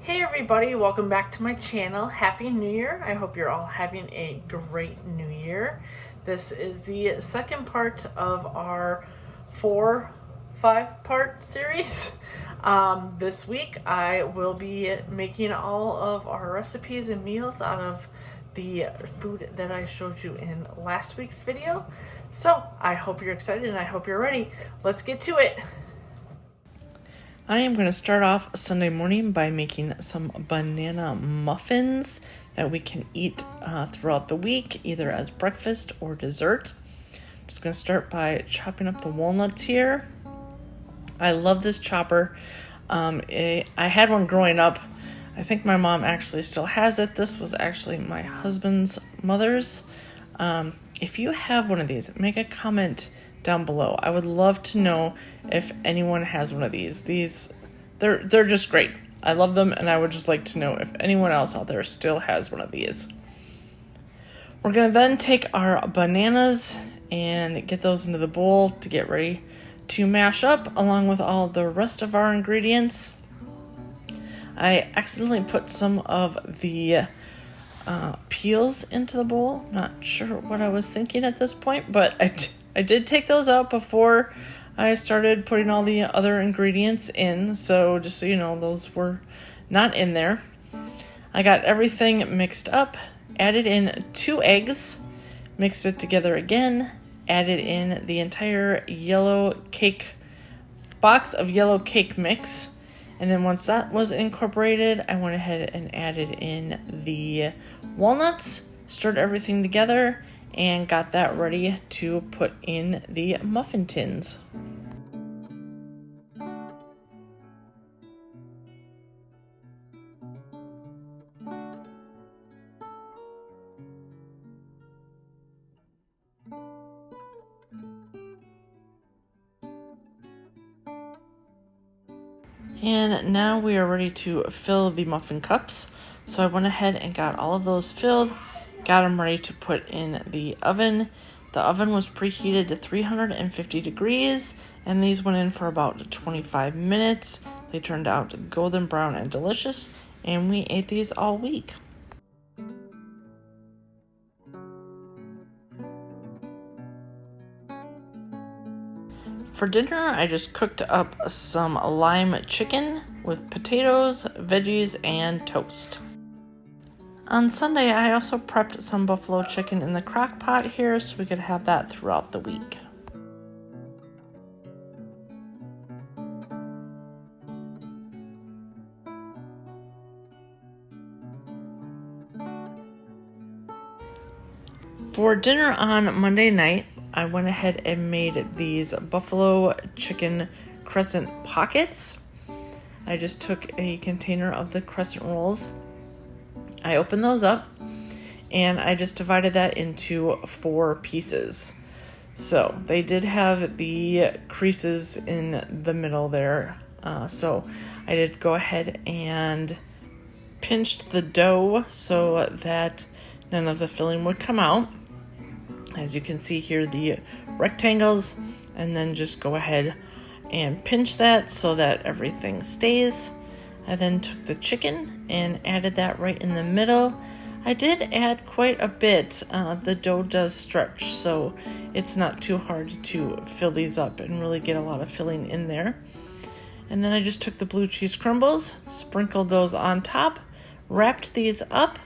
Hey everybody, welcome back to my channel. Happy New Year. I hope you're all having a great new year. This is the second part of our 5-part series. This week I will be making all of our recipes and meals out of the food that I showed you in last week's video. So I hope you're excited and I hope you're ready. Let's get to it. I am going to start off Sunday morning by making some banana muffins that we can eat throughout the week, either as breakfast or dessert. I'm just going to start by chopping up the walnuts here. I love this chopper. I had one growing up. I think my mom actually still has it. This was actually my husband's mother's. If you have one of these, make a comment down below. I would love to know if anyone has one of these. They're just great. I love them, and I would just like to know if anyone else out there still has one of these. We're going to then take our bananas and get those into the bowl to get ready to mash up along with all the rest of our ingredients. I accidentally put some of the peels into the bowl. Not sure what I was thinking at this point, but I did take those out before I started putting all the other ingredients in, so just so you know, those were not in there. I got everything mixed up, added in 2 eggs, mixed it together again, added in the entire box of yellow cake mix, and then once that was incorporated, I went ahead and added in the walnuts, stirred everything together, and got that ready to put in the muffin tins. And now we are ready to fill the muffin cups. So I went ahead and got all of those filled, got them ready to put in the oven. The oven was preheated to 350 degrees, and these went in for about 25 minutes. They turned out golden brown and delicious, and we ate these all week. For dinner, I just cooked up some lime chicken with potatoes, veggies, and toast. On Sunday, I also prepped some buffalo chicken in the crock pot here so we could have that throughout the week. For dinner on Monday night, I went ahead and made these buffalo chicken crescent pockets. I just took a container of the crescent rolls. I opened those up and I just divided that into 4 pieces. So they did have the creases in the middle there. So I did go ahead and pinched the dough so that none of the filling would come out. As you can see here, the rectangles, and then just go ahead and pinch that so that everything stays. I then took the chicken and added that right in the middle. I did add quite a bit. The dough does stretch, so it's not too hard to fill these up and really get a lot of filling in there. And then I just took the blue cheese crumbles, sprinkled those on top, wrapped these up,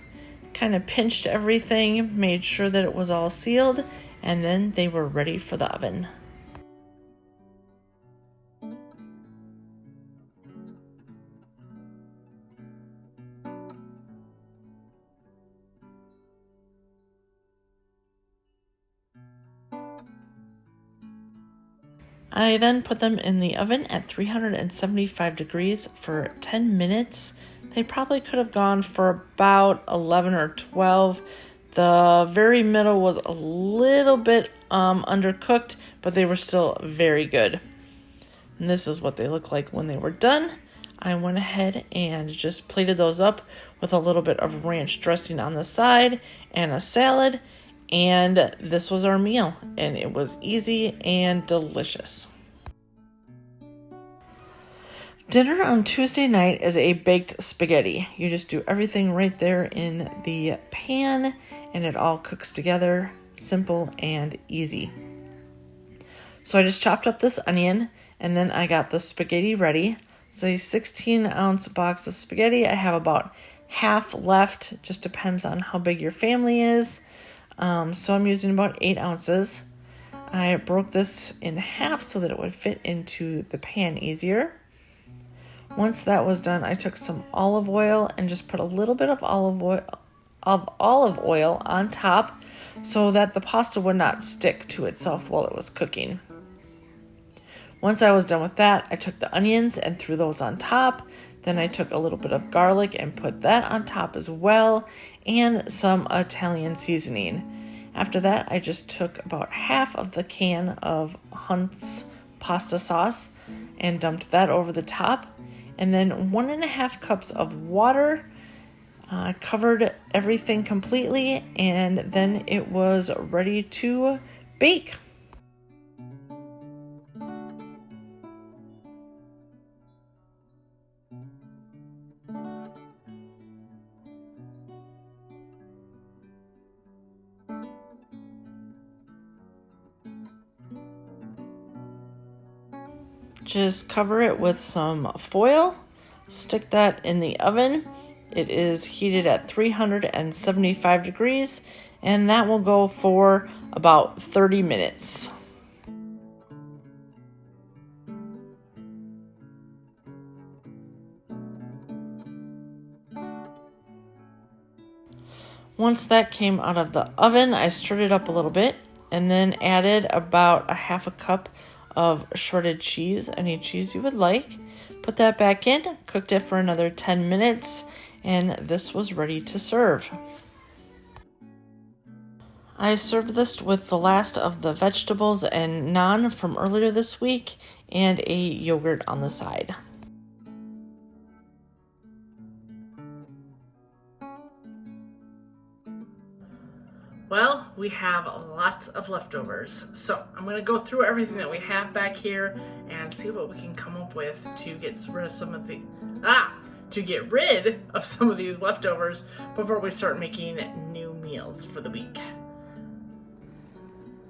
kind of pinched everything, made sure that it was all sealed, and then they were ready for the oven. I then put them in the oven at 375 degrees for 10 minutes. They probably could have gone for about 11 or 12. The very middle was a little bit undercooked, but they were still very good. And this is what they look like when they were done. I went ahead and just plated those up with a little bit of ranch dressing on the side and a salad. And this was our meal, and it was easy and delicious. Dinner on Tuesday night is a baked spaghetti. You just do everything right there in the pan and it all cooks together, simple and easy. So I just chopped up this onion and then I got the spaghetti ready. It's a 16-ounce box of spaghetti. I have about half left, just depends on how big your family is. So I'm using about 8 ounces. I broke this in half so that it would fit into the pan easier. Once that was done, I took some olive oil and just put a little bit of olive oil on top so that the pasta would not stick to itself while it was cooking. Once I was done with that, I took the onions and threw those on top. Then I took a little bit of garlic and put that on top as well, and some Italian seasoning. After that, I just took about half of the can of Hunt's pasta sauce and dumped that over the top. And then 1.5 cups of water, covered everything completely, and then it was ready to bake. Just cover it with some foil, stick that in the oven. It is heated at 375 degrees, and that will go for about 30 minutes. Once that came out of the oven, I stirred it up a little bit and then added about 1/2 cup of shredded cheese, any cheese you would like. Put that back in, cooked it for another 10 minutes, and this was ready to serve. I served this with the last of the vegetables and naan from earlier this week and a yogurt on the side. Well, we have lots of leftovers, so I'm going to go through everything that we have back here and see what we can come up with to get rid of some of these leftovers before we start making new meals for the week.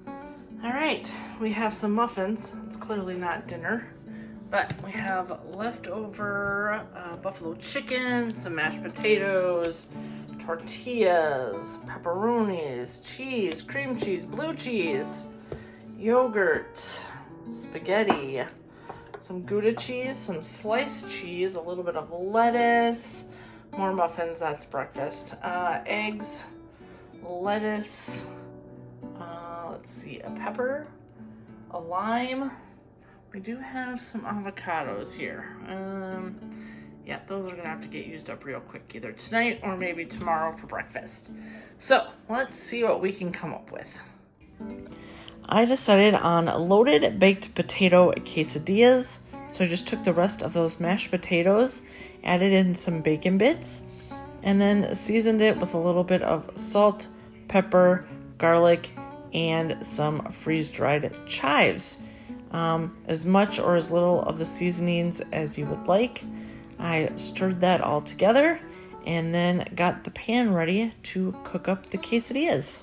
All right, we have some muffins. It's clearly not dinner, but we have leftover buffalo chicken, some mashed potatoes, tortillas, pepperonis, cheese, cream cheese, blue cheese, yogurt, spaghetti, some Gouda cheese, some sliced cheese, a little bit of lettuce, more muffins, that's breakfast, eggs, lettuce, let's see, a pepper, a lime. We do have some avocados here. Yeah, those are gonna have to get used up real quick, either tonight or maybe tomorrow for breakfast. So let's see what we can come up with. I decided on loaded baked potato quesadillas. So I just took the rest of those mashed potatoes, added in some bacon bits, and then seasoned it with a little bit of salt, pepper, garlic, and some freeze-dried chives. As much or as little of the seasonings as you would like. I stirred that all together and then got the pan ready to cook up the quesadillas.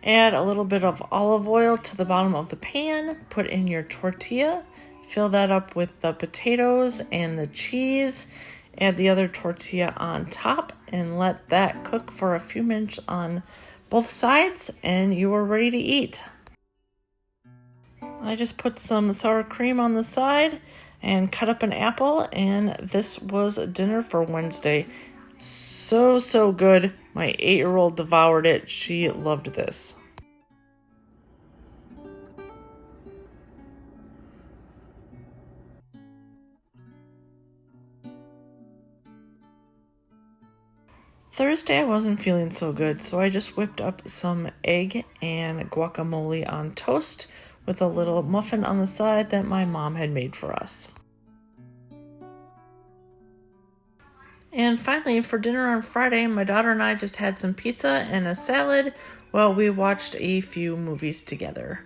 Add a little bit of olive oil to the bottom of the pan, put in your tortilla, fill that up with the potatoes and the cheese, add the other tortilla on top, and let that cook for a few minutes on both sides, and you are ready to eat. I just put some sour cream on the side and cut up an apple, and this was dinner for Wednesday. So good. My 8-year-old devoured it. She loved this. Thursday I wasn't feeling so good, so I just whipped up some egg and guacamole on toast with a little muffin on the side that my mom had made for us. And finally, for dinner on Friday, my daughter and I just had some pizza and a salad while we watched a few movies together.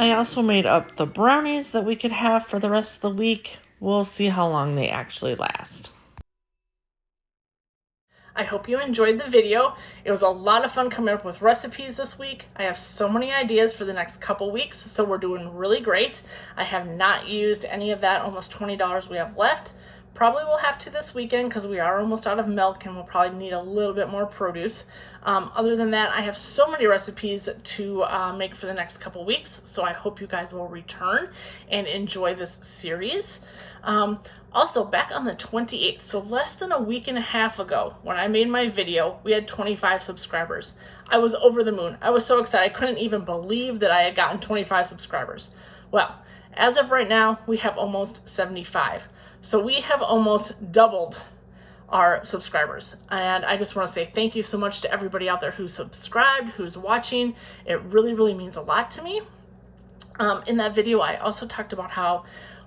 I also made up the brownies that we could have for the rest of the week. We'll see how long they actually last. I hope you enjoyed the video. It was a lot of fun coming up with recipes this week. I have so many ideas for the next couple weeks, so we're doing really great. I have not used any of that almost $20 we have left. Probably will have to this weekend because we are almost out of milk and we'll probably need a little bit more produce. Other than that, I have so many recipes to make for the next couple weeks, so I hope you guys will return and enjoy this series. Also, back on the 28th, so less than a week and a half ago, when I made my video, we had 25 subscribers. I was over the moon. I was so excited. I couldn't even believe that I had gotten 25 subscribers. Well, as of right now, we have almost 75. So we have almost doubled our subscribers. And I just want to say thank you so much to everybody out there who's subscribed, who's watching. It really, really means a lot to me. In that video, I also talked about how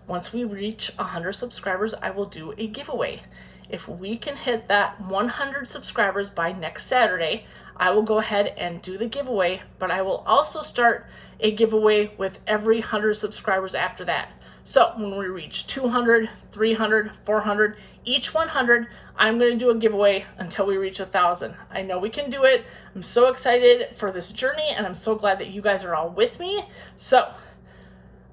once we reach 100 subscribers, I will do a giveaway. If we can hit that 100 subscribers by next Saturday, I will go ahead and do the giveaway, but I will also start a giveaway with every 100 subscribers after that. So when we reach 200, 300, 400, each 100, I'm going to do a giveaway until we reach 1,000. I know we can do it. I'm so excited for this journey, and I'm so glad that you guys are all with me. So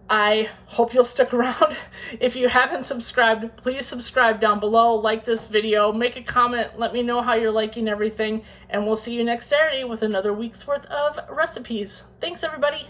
I hope you'll stick around. If you haven't subscribed, please subscribe down below, like this video, make a comment, let me know how you're liking everything, and we'll see you next Saturday with another week's worth of recipes. Thanks, everybody.